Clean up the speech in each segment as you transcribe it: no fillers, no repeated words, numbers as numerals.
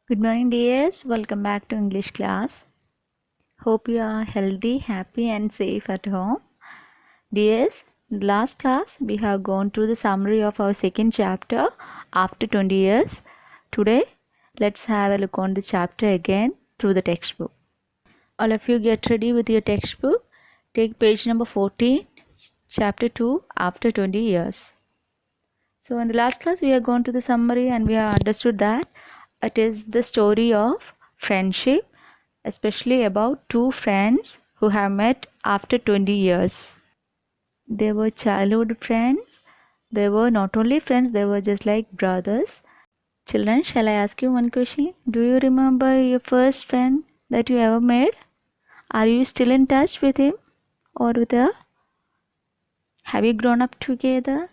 Good morning, dears. Welcome back to English class. Hope you are healthy, happy, and safe at home. Dears, in the last class, we have gone through the summary of our second chapter after 20 years. Today, let's have a look on the chapter again through the textbook. All of you get ready with your textbook. Take page number 14, chapter 2, after 20 years. So, in the last class, we have gone to the summary and we have understood that it is the story of friendship, especially about two friends who have met after 20 years. They were childhood friends. They were not only friends, they were just like brothers. Children, shall I ask you one question? Do you remember your first friend that you ever made? Are you still in touch with him or with her? Have you grown up together?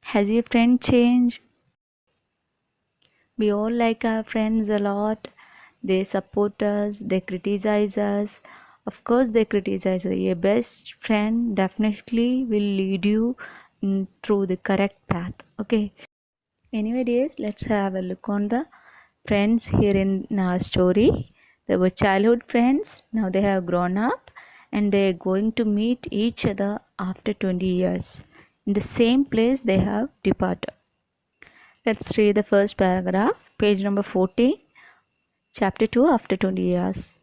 Has your friend changed? We all like our friends a lot. They support us, they criticize us. Of course, they criticize us. A best friend definitely will lead you through the correct path. Okay. Anyway, dears, let's have a look on the friends here in our story. They were childhood friends. Now they have grown up and they are going to meet each other after 20 years. In the same place they have departed. Let's read the first paragraph, page number 14, chapter 2 after 20 years.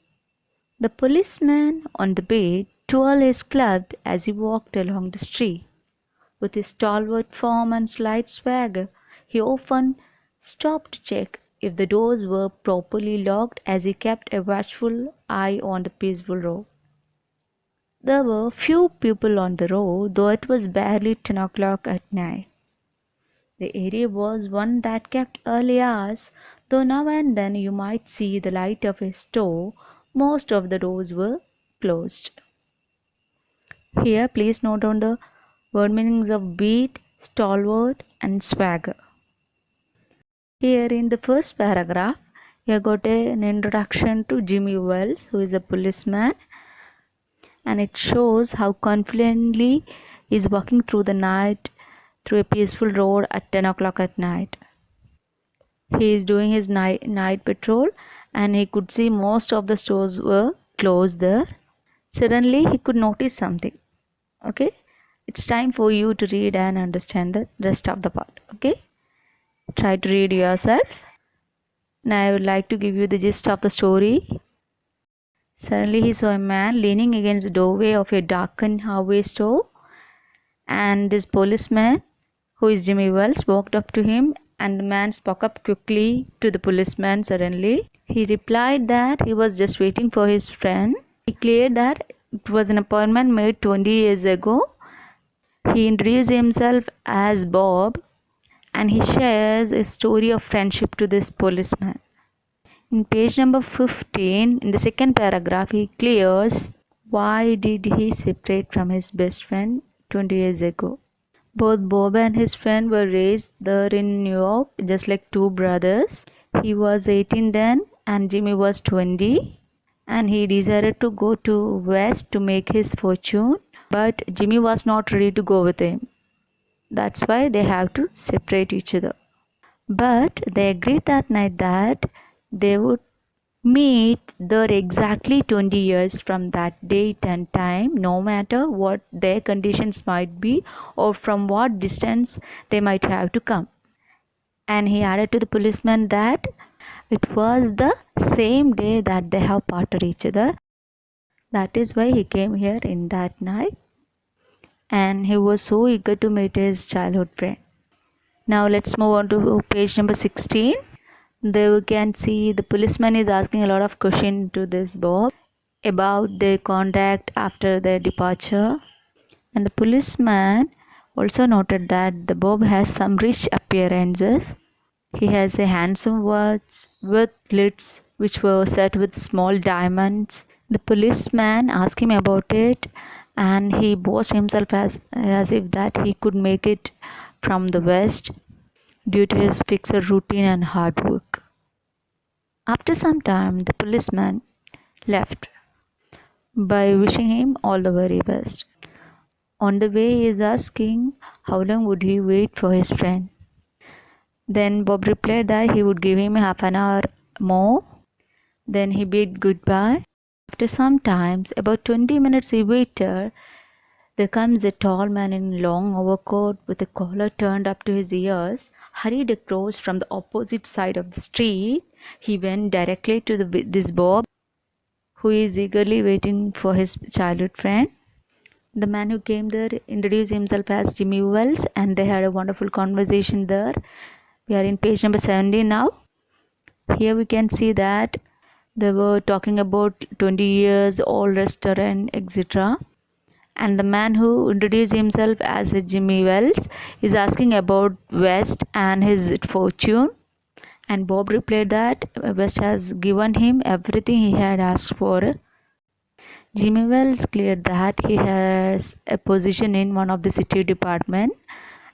The policeman on the bed twirled his club as he walked along the street. With his stalwart form and slight swagger, he often stopped to check if the doors were properly locked as he kept a watchful eye on the peaceful road. There were few people on the road, though it was barely 10 o'clock at night. The area was one that kept early hours, though now and then you might see the light of a store. Most of the doors were closed. Here, please note on the word meanings of beat, stalwart, and swagger. Here in the first paragraph, you got an introduction to Jimmy Wells, who is a policeman, and it shows how confidently he is walking through the night through a peaceful road at 10 o'clock at night. He is doing his night patrol and he could see most of the stores were closed there. Suddenly he could notice something. Okay, it's time for you to read and understand the rest of the part. Okay, try to read yourself. Now I would like to give you the gist of the story. Suddenly he saw a man leaning against the doorway of a darkened hardware store, and this policeman, who is Jimmy Wells, walked up to him, and the man spoke up quickly to the policeman. Suddenly he replied that he was just waiting for his friend. He declared that it was an appointment made 20 years ago. He introduced himself as Bob and he shares a story of friendship to this policeman. In page number 15, in the second paragraph, he clears why did he separate from his best friend 20 years ago. Both Bob and his friend were raised there in New York, just like two brothers. He was 18 then and Jimmy was 20, and he decided to go to West to make his fortune, but Jimmy was not ready to go with him. That's why they have to separate each other. But they agreed that night that they would meet there exactly 20 years from that date and time, no matter what their conditions might be or from what distance they might have to come. And he added to the policeman that it was the same day that they have parted each other. That is why he came here in that night, and he was so eager to meet his childhood friend. Now let's move on to page number 16. There we can see the policeman is asking a lot of questions to this Bob about their contact after their departure, and the policeman also noted that the Bob has some rich appearances. He has a handsome watch with lids which were set with small diamonds. The policeman asked him about it, and he boasted himself as if that he could make it from the West due to his fixed routine and hard work. After some time, the policeman left by wishing him all the very best. On the way, he is asking how long would he wait for his friend. Then Bob replied that he would give him half an hour more. Then he bid goodbye. After some time, about 20 minutes later, there comes a tall man in a long overcoat with a collar turned up to his ears, hurried across from the opposite side of the street. He went directly to this Bob, who is eagerly waiting for his childhood friend. The man who came there introduced himself as Jimmy Wells, and they had a wonderful conversation there. We are in page number 17 now. Here we can see that they were talking about 20 years old restaurant, etc. And the man who introduced himself as Jimmy Wells is asking about West and his fortune. And Bob replied that West has given him everything he had asked for. Jimmy Wells cleared that he has a position in one of the city department,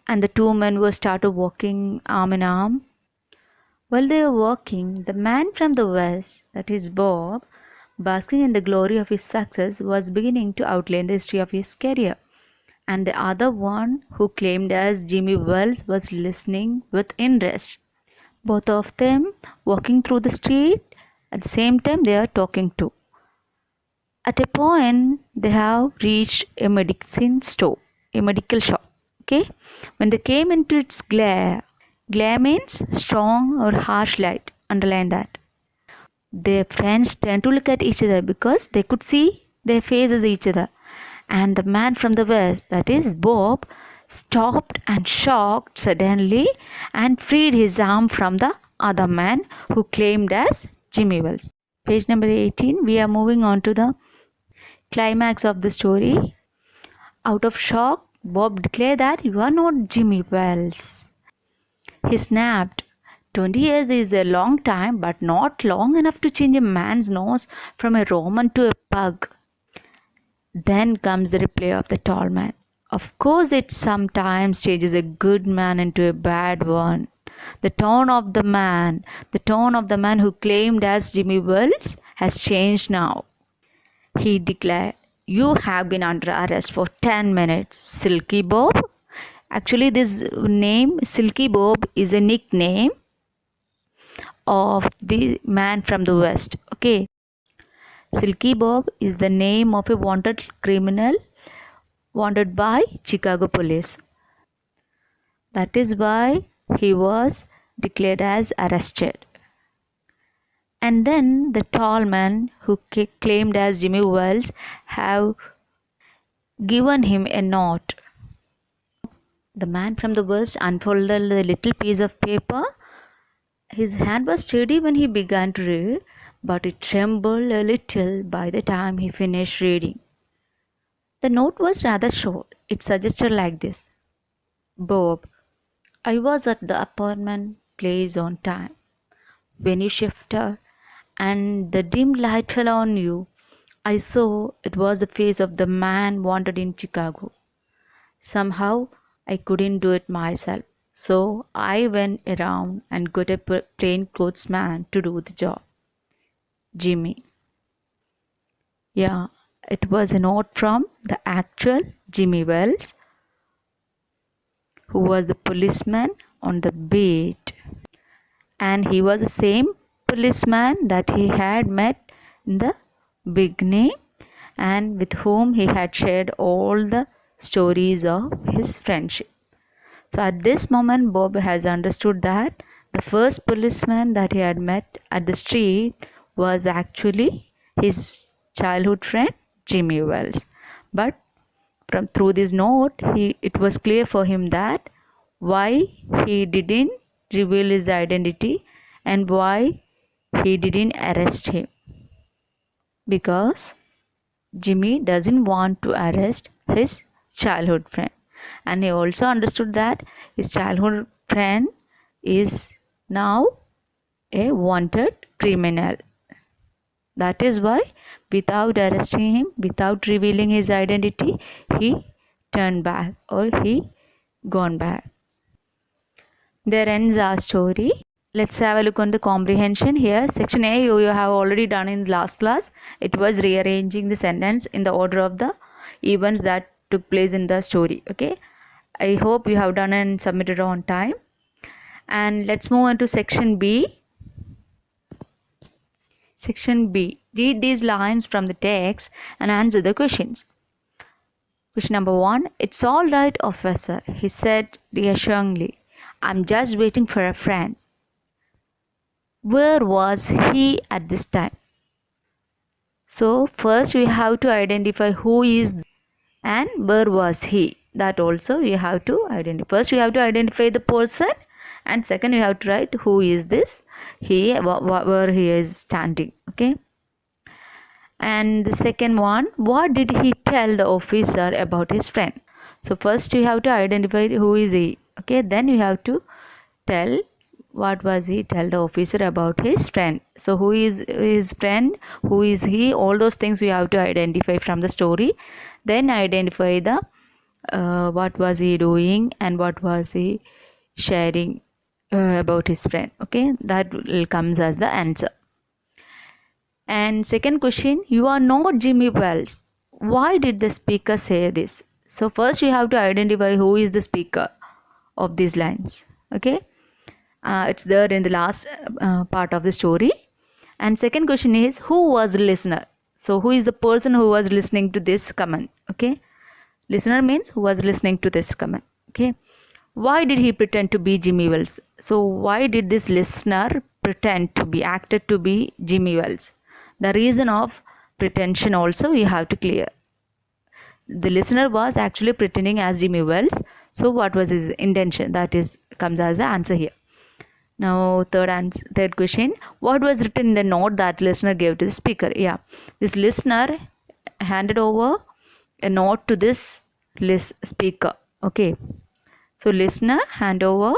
and the two men were started walking arm in arm. While they were walking, the man from the West, that is Bob, basking in the glory of his success, was beginning to outline the history of his career. And the other one, who claimed as Jimmy Wells, was listening with interest. Both of them walking through the street at the same time they are talking too. At a point, they have reached a medical shop. Okay, when they came into its glare means strong or harsh light. Underline that. Their friends turned to look at each other because they could see their faces each other. And the man from the West, that is Bob, stopped and shocked suddenly and freed his arm from the other man who claimed as Jimmy Wells. Page number 18, we are moving on to the climax of the story. Out of shock, Bob declared that you are not Jimmy Wells. He snapped. 20 years is a long time, but not long enough to change a man's nose from a Roman to a pug. Then comes the reply of the tall man. Of course, it sometimes changes a good man into a bad one. The tone of the man who claimed as Jimmy Wells has changed now. He declared, you have been under arrest for 10 minutes, Silky Bob. Actually, this name, Silky Bob, is a nickname of the man from the West. Okay. Silky Bob is the name of a wanted criminal wanted by Chicago police. That is why he was declared as arrested. And then the tall man who claimed as Jimmy Wells have given him a note. The man from the West unfolded the little piece of paper. His hand was steady when he began to read, but it trembled a little by the time he finished reading. The note was rather short. It suggested like this. Bob, I was at the apartment place on time. When you shifted and the dim light fell on you, I saw it was the face of the man wanted in Chicago. Somehow I couldn't do it myself, so I went around and got a plainclothes man to do the job. Jimmy. Yeah, it was a note from the actual Jimmy Wells, who was the policeman on the beat. And he was the same policeman that he had met in the beginning and with whom he had shared all the stories of his friendship. So at this moment, Bob has understood that the first policeman that he had met at the street was actually his childhood friend Jimmy Wells. But through this note, it was clear for him that why he didn't reveal his identity and why he didn't arrest him. Because Jimmy doesn't want to arrest his childhood friend. And he also understood that his childhood friend is now a wanted criminal. That is why, without arresting him, without revealing his identity, he turned back or he gone back. There ends our story. Let's have a look on the comprehension here. Section A you have already done in last class. It was rearranging the sentence in the order of the events that took place in the story. Okay, I hope you have done and submitted on time. And let's move on to section B. Section B. Read these lines from the text and answer the questions. Question number 1. It's all right, officer, he said reassuringly. I'm just waiting for a friend. Where was he at this time? So first we have to identify who is and where was he. That also you have to identify. First you have to identify the person, and second you have to write who is this he, where he is standing. Okay. And the second one, what did he tell the officer about his friend? So first you have to identify who is he. Okay, then you have to tell what was he tell the officer about his friend. So who is his friend, who is he, all those things we have to identify from the story. Then identify the what was he doing and what was he sharing about his friend. Okay, that will comes as the answer. And second question, you are not Jimmy Wells. Why did the speaker say this? So first you have to identify who is the speaker of these lines. Okay, it's there in the last part of the story. And second question is, who was the listener? So who is the person who was listening to this comment? Okay, listener means who was listening to this comment. Okay, why did he pretend to be Jimmy Wells? So why did this listener pretend to be acted to be Jimmy Wells? The reason of pretension also you have to clear. The listener was actually pretending as Jimmy Wells. So what was his intention? That is comes as the answer here. Now third question, what was written in the note that listener gave to the speaker? Yeah, this listener handed over a note to this speaker. Okay, so listener hand over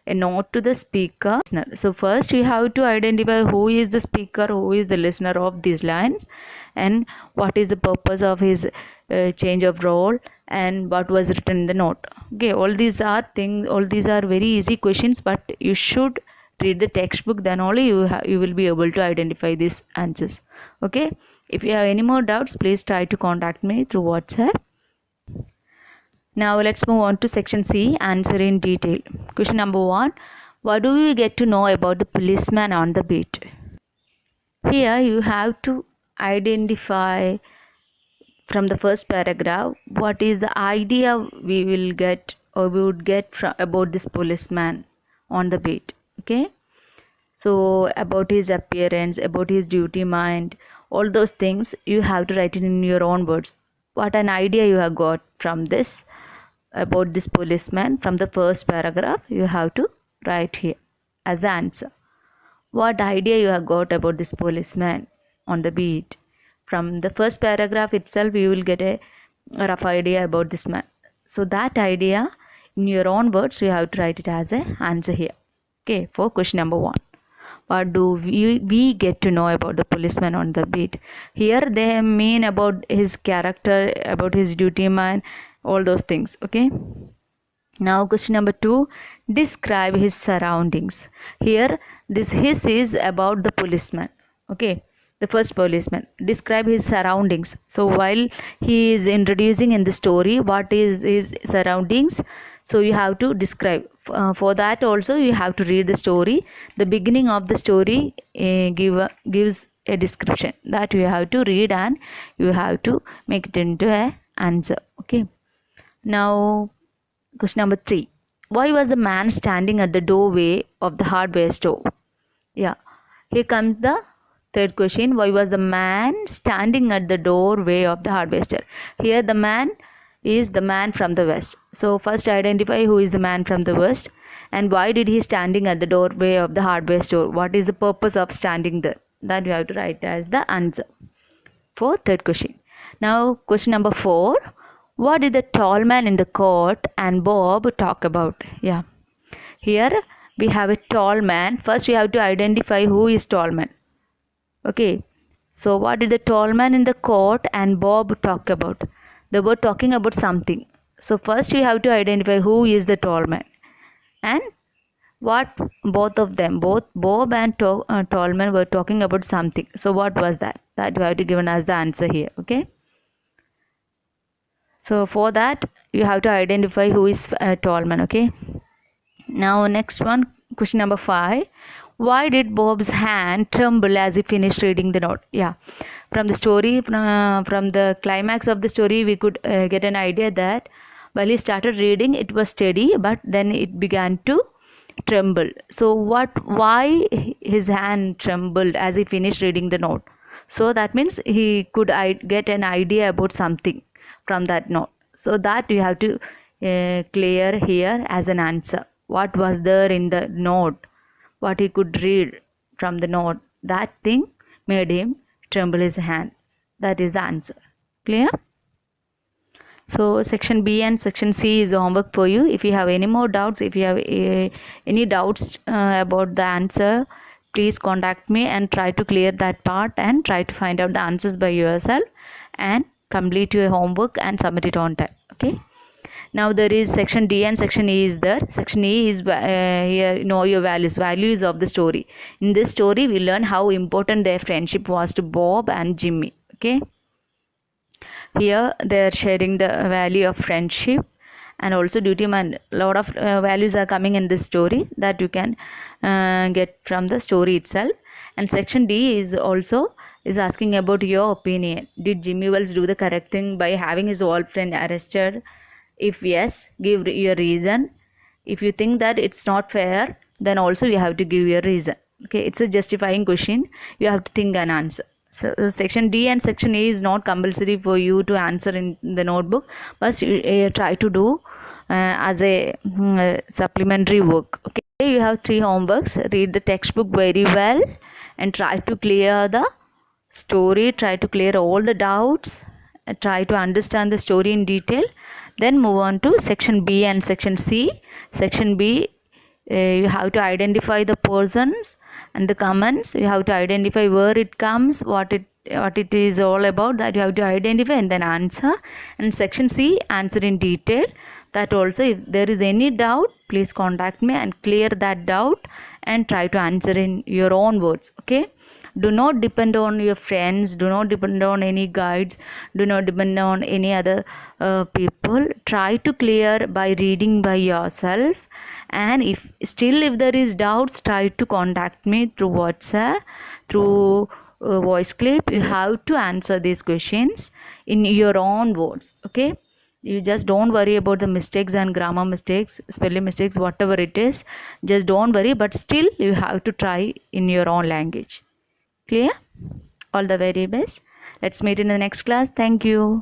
a note to the speaker. So first you have to identify who is the speaker, who is the listener of these lines, and what is the purpose of his change of role, and what was written in the note. Okay, all these are very easy questions, but you should read the textbook, then only you will be able to identify these answers. Okay, if you have any more doubts, please try to contact me through WhatsApp. Now let's move on to section C, answer in detail. Question number 1, what do we get to know about the policeman on the beat? Here you have to identify from the first paragraph what is the idea we will get or we would get about this policeman on the beat. Okay, so about his appearance, about his duty mind, all those things you have to write it in your own words. What an idea you have got from this about this policeman from the first paragraph, you have to write here as the answer. What idea you have got about this policeman on the beat? From the first paragraph itself you will get a rough idea about this man. So that idea in your own words you have to write it as an answer here. Okay, for question number 1, what do we get to know about the policeman on the beat? Here they mean about his character, about his duty mind, all those things. Okay, now question number 2, describe his surroundings. Here this his is about the policeman. Okay, the first policeman, describe his surroundings. So while he is introducing in the story what is his surroundings, so you have to describe. For that also you have to read the story. The beginning of the story gives a description that you have to read and you have to make it into an answer. Okay, now question number 3, why was the man standing at the doorway of the hardware store? Yeah, here comes the third question, why was the man standing at the doorway of the hardware store? Here the man is the man from the west. So first identify who is the man from the west and why did he standing at the doorway of the hardware store. What is the purpose of standing there? That you have to write as the answer for third question. Now question number 4, what did the tall man in the coat and Bob talk about? Yeah, here we have a tall man. First we have to identify who is tall man. Okay, so what did the tall man in the coat and Bob talk about? They were talking about something. So first you have to identify who is the tall man and what both of them, both Bob and tall man were talking about something. So what was that? That you have to given as the answer here. Okay, so for that you have to identify who is a tall man. Okay, now next one, question number 5, Why did Bob's hand tremble as he finished reading the note? Yeah, from the story, from the climax of the story, we could get an idea that while he started reading, it was steady, but then it began to tremble. So, why his hand trembled as he finished reading the note? So that means he could get an idea about something from that note. So that you have to clear here as an answer. What was there in the note? What he could read from the note? That thing made him tremble his hand. That is the answer. Clear? So section B and section C is homework for you. If you have any more doubts, if you have any doubts about the answer, please contact me and try to clear that part and try to find out the answers by yourself and complete your homework and submit it on time. Okay. Now there is section D and section E is there. Section E is here, know your values of the story. In this story, we learn how important their friendship was to Bob and Jimmy. Okay. Here they are sharing the value of friendship and also duty, and a lot of values are coming in this story that you can get from the story itself. And section D is also asking about your opinion. Did Jimmy Wells do the correct thing by having his old friend arrested? If yes, give your reason. If you think that it's not fair, then also you have to give your reason. Okay, it's a justifying question. You have to think and answer. So section D and section A is not compulsory for you to answer in the notebook, but you try to do as a supplementary work. Okay, you have 3 homeworks. Read the textbook very well and try to clear the story. Try to clear all the doubts. Try to understand the story in detail. Then move on to section B and section C. Section B, you have to identify the persons and the comments. You have to identify where it comes, what it is all about. That you have to identify and then answer. And section C, answer in detail. That also, if there is any doubt, please contact me and clear that doubt and try to answer in your own words. Okay. Do not depend on your friends, do not depend on any guides, do not depend on any other people. Try to clear by reading by yourself, and if there is doubts, try to contact me through WhatsApp, through voice clip. You have to answer these questions in your own words. Okay, you just don't worry about the mistakes and grammar mistakes, spelling mistakes, whatever it is, just don't worry, but still you have to try in your own language. Clear? All the very best. Let's meet in the next class. Thank you.